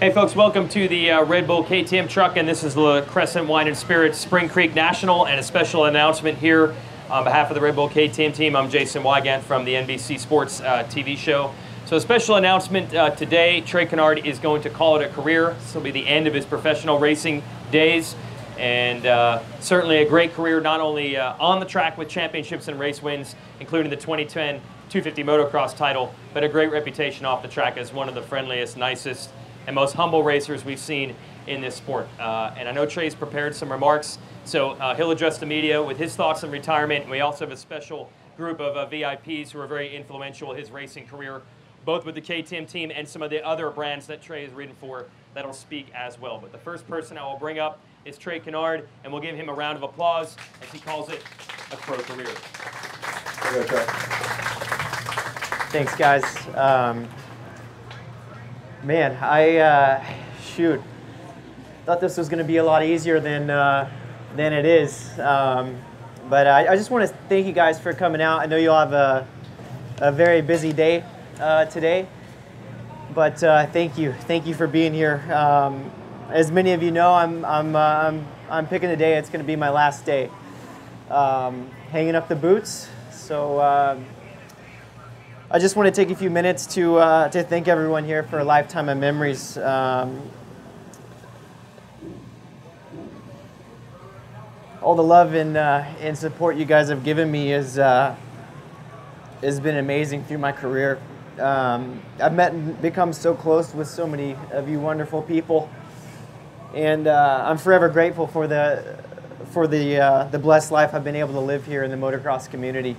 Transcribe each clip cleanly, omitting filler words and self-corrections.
Hey folks, welcome to the Red Bull KTM truck, and this is the Crescent Wine and Spirits Spring Creek National, and a special announcement here on behalf of the Red Bull KTM team. I'm Jason Weigandt from the NBC Sports TV show. So a special announcement today, Trey Canard is going to call it a career. This will be the end of his professional racing days, and certainly a great career, not only on the track with championships and race wins, including the 2010 250 Motocross title, but a great reputation off the track as one of the friendliest, nicest, and most humble racers we've seen in this sport. And I know Trey's prepared some remarks, so he'll address the media with his thoughts on retirement. And we also have a special group of VIPs who are very influential in his racing career, both with the KTM team and some of the other brands that Trey has ridden for that'll speak as well. But the first person I will bring up is Trey Canard, and we'll give him a round of applause as he calls it a pro career. There you go, Trey. Thanks, guys. Man, I thought this was going to be a lot easier than it is. But I just want to thank you guys for coming out. I know you'll have a very busy day today, but thank you for being here. As many of you know, I'm picking the day. It's going to be my last day, hanging up the boots. So. I just want to take a few minutes to thank everyone here for a lifetime of memories. All the love and support you guys have given me has been amazing through my career. I've met and become so close with so many of you wonderful people, and I'm forever grateful for the blessed life I've been able to live here in the motocross community.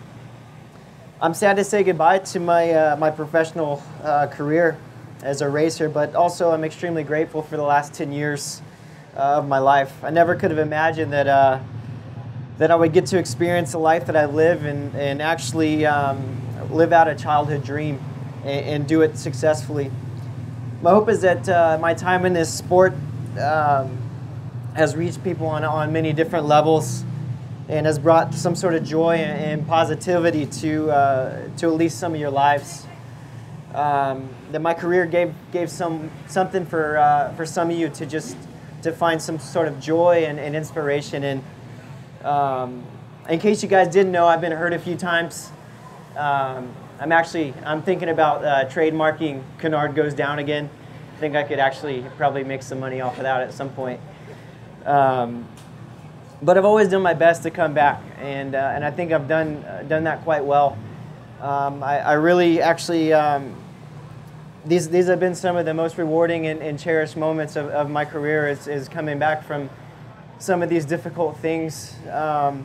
I'm sad to say goodbye to my professional career as a racer, but also I'm extremely grateful for the last 10 years of my life. I never could have imagined that I would get to experience the life that I live and actually live out a childhood dream and do it successfully. My hope is that my time in this sport has reached people on many different levels, and has brought some sort of joy and positivity to at least some of your lives. That my career gave something for some of you to find some sort of joy and inspiration. And in case you guys didn't know, I've been hurt a few times. I'm thinking about trademarking "Canard Goes Down Again." I think I could actually probably make some money off of that at some point. But I've always done my best to come back, and I think I've done that quite well. I really actually these have been some of the most rewarding and cherished moments of my career is coming back from some of these difficult things, and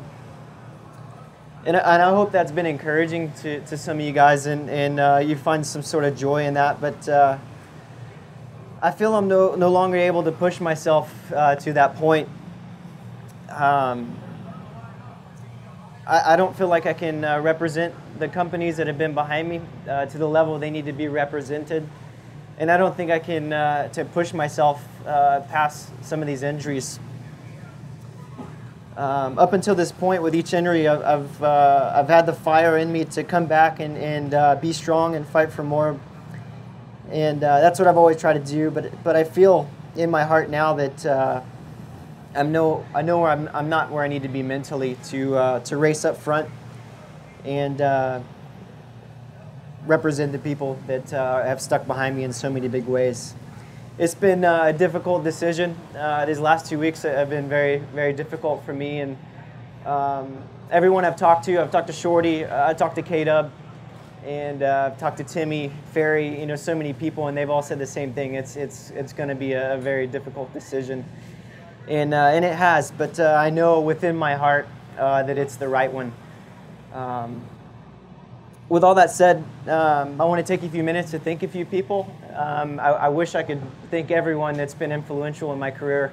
I hope that's been encouraging to some of you guys, and you find some sort of joy in that. But I feel I'm no longer able to push myself to that point. I don't feel like I can represent the companies that have been behind me to the level they need to be represented, and I don't think I can to push myself past some of these injuries. Up until this point, with each injury, I've had the fire in me to come back and be strong and fight for more, and that's what I've always tried to do. But I feel in my heart now that. I know where I'm not where I need to be mentally to race up front and represent the people that have stuck behind me in so many big ways. It's been a difficult decision. These last 2 weeks have been very, very difficult for me, and everyone I've talked to Shorty, I talked to K-Dub, and I've talked to Timmy, Ferry, so many people, and they've all said the same thing. It's going to be a very difficult decision. And it has, but I know within my heart that it's the right one. With all that said, I want to take a few minutes to thank a few people. I wish I could thank everyone that's been influential in my career,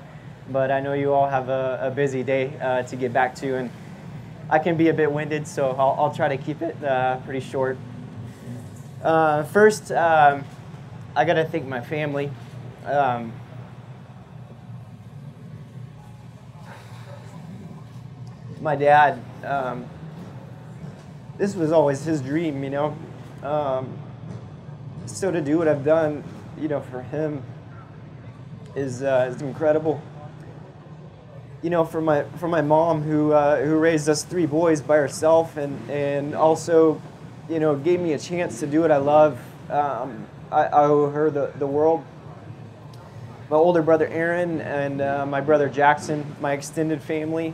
but I know you all have a busy day to get back to, and I can be a bit winded, so I'll try to keep it pretty short. First, I got to thank my family. My dad, this was always his dream, So to do what I've done, for him is incredible. You know, for my mom who raised us 3 boys by herself and also, you know, gave me a chance to do what I love. I owe her the world. My older brother Aaron and my brother Jackson, my extended family.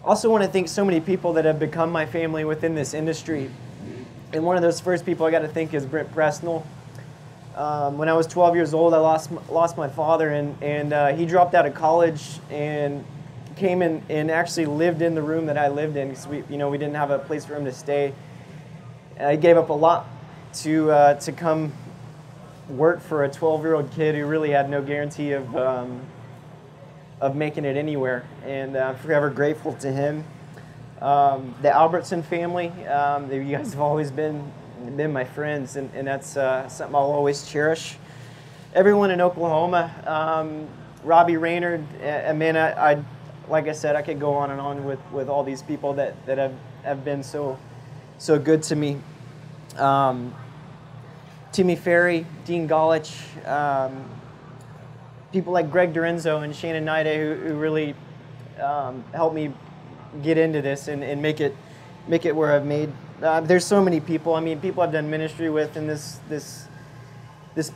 Also want to thank so many people that have become my family within this industry. And one of those first people I got to thank is Brent Presnell. When I was 12 years old, I lost my father, and he dropped out of college and came in and actually lived in the room that I lived in because we didn't have a place for him to stay. I gave up a lot to come work for a 12-year-old kid who really had no guarantee of making it anywhere, and I'm forever grateful to him. The Albertson family, you guys have always been my friends, and that's something I'll always cherish. Everyone in Oklahoma, Robbie Raynard, man, I like I said, I could go on and on with all these people that have been so good to me. Timmy Ferry, Dean Golich, people like Greg Dorenzo and Shannon Naide who really helped me get into this and make it where I've made. There's so many people. I mean, people I've done ministry with in this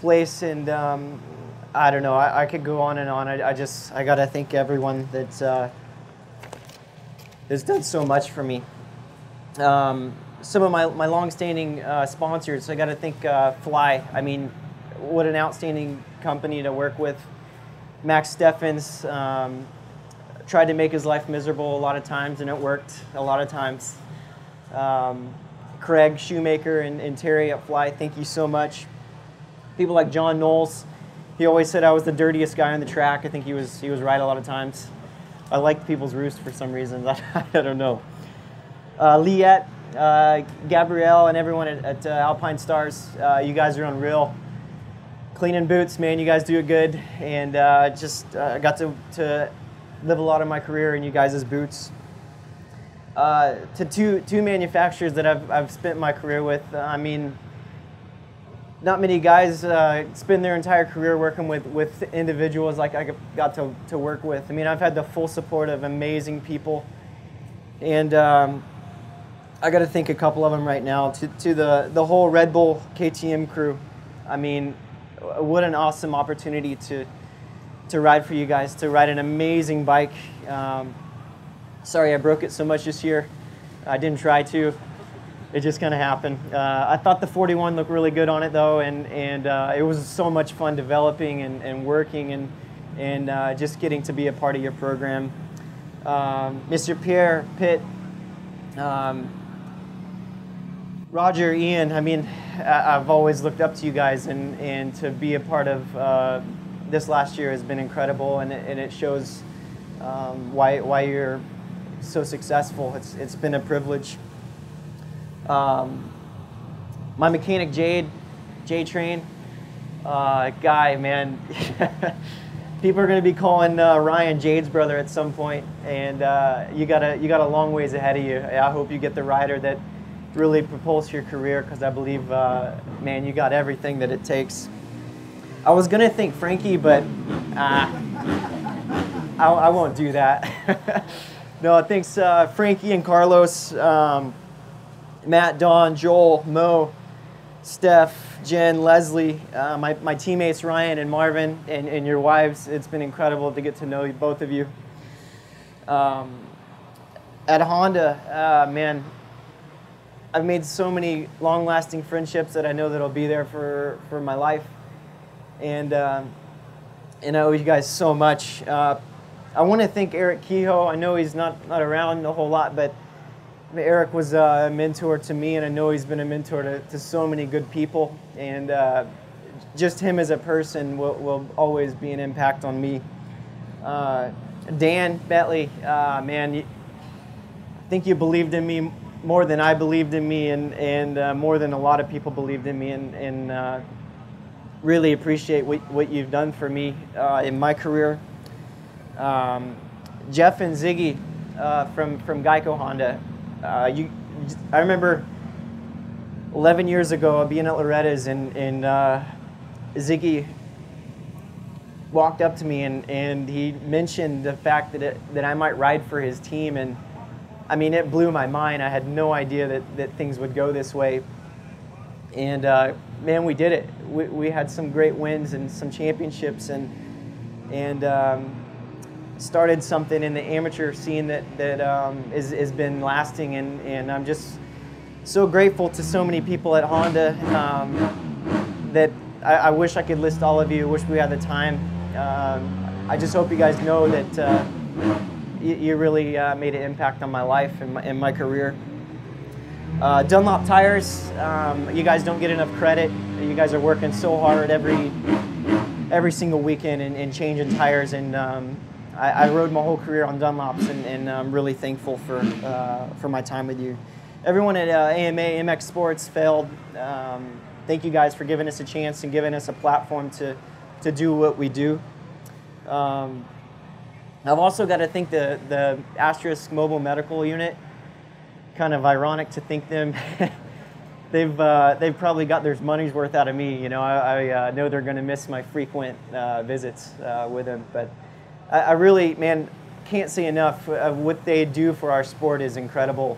place, and I don't know. I could go on and on. I gotta thank everyone that's done so much for me. Some of my long-standing sponsors. I gotta thank Fly. I mean, what an outstanding company to work with. Max Steffens tried to make his life miserable a lot of times, and it worked a lot of times. Craig Shoemaker and Terry at Fly, thank you so much. People like John Knowles, he always said I was the dirtiest guy on the track. I think he was right a lot of times. I like people's roost for some reason. I don't know. Liette, Gabrielle, and everyone at Alpine Stars, you guys are unreal. Cleaning boots, man, you guys do it good, and got to live a lot of my career in you guys' boots. To two manufacturers that I've spent my career with. I mean, not many guys spend their entire career working with individuals like I got to work with. I mean, I've had the full support of amazing people, and I got to thank a couple of them right now. To the whole Red Bull KTM crew. I mean, what an awesome opportunity to ride for you guys, to ride an amazing bike. Sorry I broke it so much this year. I didn't try to. It just kind of happened. I thought the 41 looked really good on it though, and it was so much fun developing and working and just getting to be a part of your program. Mr. Pierre, Pitt, Roger, Ian, I mean, I've always looked up to you guys, and to be a part of this last year has been incredible, and it shows why you're so successful. It's been a privilege. My mechanic J-Train, guy, man, people are going to be calling Ryan Jade's brother at some point, and you got a long ways ahead of you. I hope you get the rider that really propels your career, because I believe, man, you got everything that it takes. I was going to thank Frankie, but I won't do that. No, thanks Frankie and Carlos, Matt, Don, Joel, Mo, Steph, Jen, Leslie, my teammates Ryan and Marvin, and your wives. It's been incredible to get to know both of you. At Honda, man, I've made so many long-lasting friendships that I know that'll be there for my life, and I owe you guys so much. I want to thank Eric Kehoe. I know he's not around a whole lot, but Eric was a mentor to me, and I know he's been a mentor to so many good people, and just him as a person will always be an impact on me. Dan Betley, man, I think you believed in me more than I believed in me, and more than a lot of people believed in me, and really appreciate what you've done for me in my career. Jeff and Ziggy from GEICO Honda. I remember 11 years ago being at Loretta's, and Ziggy walked up to me and he mentioned the fact that I might ride for his team, and I mean, it blew my mind. I had no idea that things would go this way. And man, we did it. We had some great wins and some championships, and started something in the amateur scene that has been lasting. And I'm just so grateful to so many people at Honda that I wish I could list all of you. I wish we had the time. I just hope you guys know that you really made an impact on my life and my career. Dunlop Tires, you guys don't get enough credit. You guys are working so hard every single weekend and changing tires. And I rode my whole career on Dunlops, and I'm really thankful for my time with you. Everyone at AMA, MX Sports, Failed, thank you guys for giving us a chance and giving us a platform to do what we do. I've also got to thank the Asterisk Mobile Medical Unit. Kind of ironic to think them. They've probably got their money's worth out of me. You know, I know they're going to miss my frequent visits with them, but I really, man, can't say enough of what they do for our sport is incredible,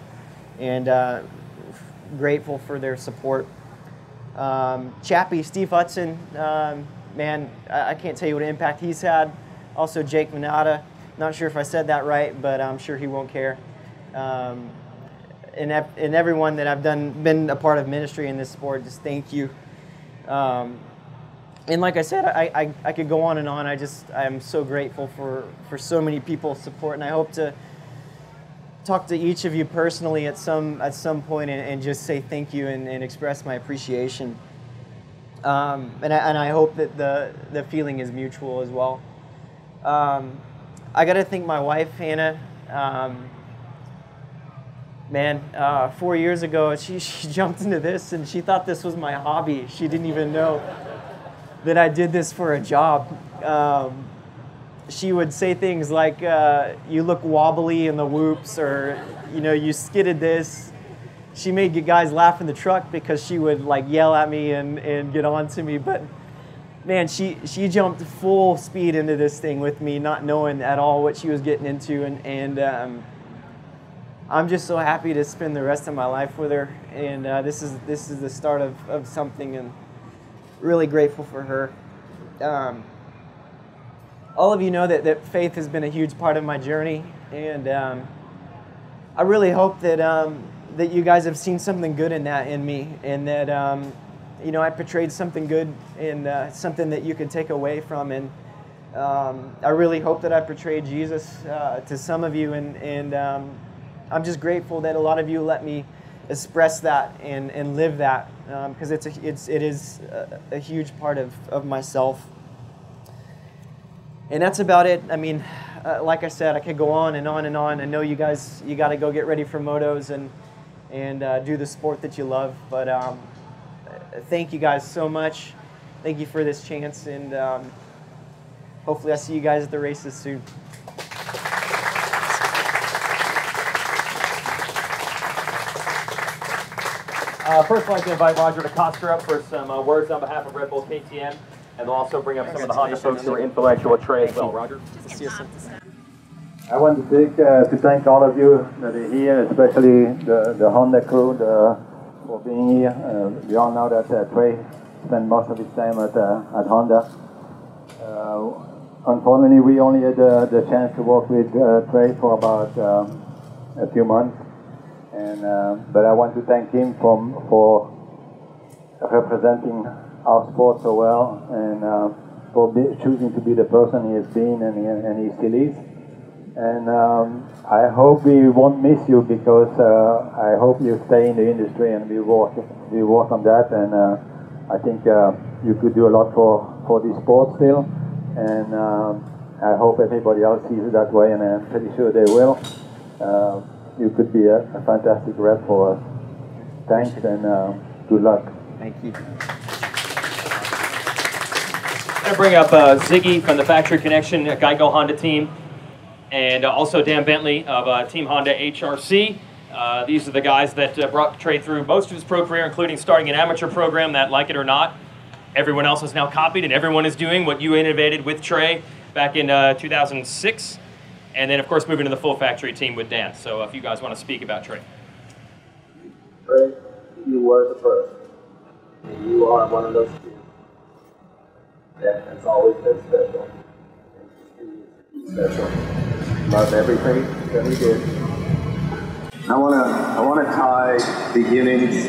and grateful for their support. Chappie, Steve Hudson, man, I can't tell you what impact he's had. Also Jake Manata, not sure if I said that right, but I'm sure he won't care. And everyone that I've been a part of ministry in this sport, just thank you. And like I said, I could go on and on. I'm so grateful for so many people's support, and I hope to talk to each of you personally at some point and just say thank you and express my appreciation. And I hope that the feeling is mutual as well. I got to thank my wife, Hannah. Man, 4 years ago, she jumped into this, and she thought this was my hobby. She didn't even know that I did this for a job. She would say things like, you look wobbly in the whoops, or, you know, you skidded this. She made guys laugh in the truck because she would like yell at me and get on to me. But man, she jumped full speed into this thing with me, not knowing at all what she was getting into. And I'm just so happy to spend the rest of my life with her. And this is the start of something, and really grateful for her. All of you know that faith has been a huge part of my journey, and I really hope that you guys have seen something good in me, and that you know, I portrayed something good and something that you can take away from. And I really hope that I portrayed Jesus to some of you, and I'm just grateful that a lot of you let me express that and live that, because it is a huge part of myself. And that's about it. I mean, like I said, I could go on and on and on. I know you guys, you got to go get ready for motos and do the sport that you love. But thank you guys so much. Thank you for this chance, and hopefully I see you guys at the races soon. First, I'd like to invite Roger DeCoster up for some words on behalf of Red Bull KTM, and we'll also bring up some of the Honda folks who are influential with Trey as well. Roger? I want to thank all of you that are here, especially the Honda crew for being here. We all know that Trey spent most of his time at Honda. Unfortunately, we only had the chance to work with Trey for about a few months. But I want to thank him for representing our sport so well, and for choosing to be the person he has been and he still is. And I hope we won't miss you, because I hope you stay in the industry, and we work on that. And I think you could do a lot for this sport still, and I hope everybody else sees it that way, and I'm pretty sure they will. You could be a fantastic rep for us. Thanks, and good luck. Thank you. I'm going to bring up Ziggy from the Factory Connection GEICO Honda team, and also Dan Betley of Team Honda HRC. These are the guys that brought Trey through most of his pro career, including starting an amateur program that, like it or not, everyone else has now copied, and everyone is doing what you innovated with Trey back in 2006. And then, of course, moving to the full factory team with Dan. So if you guys want to speak about Trey. Trey, you were the first. And you are one of those two. That has always been special. And special. Love everything that we did. I wanna tie beginnings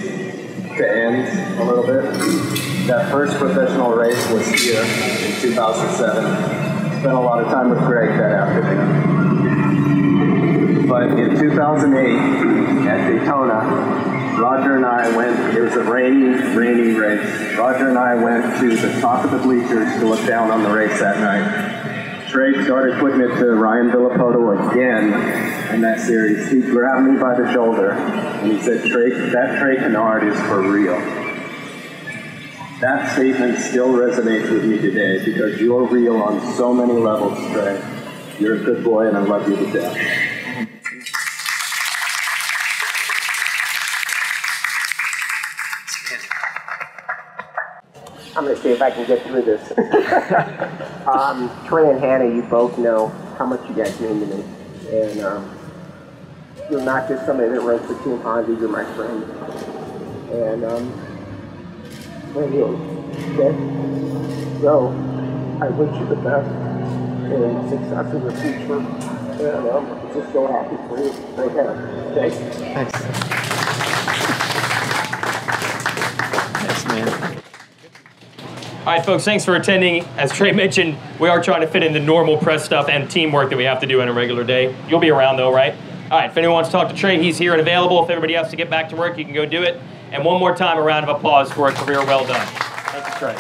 to ends a little bit. That first professional race was here in 2007. Spent a lot of time with Greg that afternoon. But in 2008 at Daytona, Roger and I went, it was a rainy race. Roger and I went to the top of the bleachers to look down on the race that night. Trey started putting it to Ryan Villapoto again in that series. He grabbed me by the shoulder and he said, that Trey Canard is for real. That statement still resonates with me today because you're real on so many levels, Trey. You're a good boy and I love you to death. I'm going to see if I can get through this. Trey and Hannah, you both know how much you guys mean to me. And you're not just somebody that runs for Team Honda, you're my friend. And okay? So, I wish you the best and success in the future. And I'm just so happy for you. Right now. Thanks. Thanks. Thanks, man. All right, folks, thanks for attending. As Trey mentioned, we are trying to fit in the normal press stuff and teamwork that we have to do on a regular day. You'll be around, though, right? All right, if anyone wants to talk to Trey, he's here and available. If everybody has to get back to work, you can go do it. And one more time, a round of applause for a career well done. Thank you, Trey.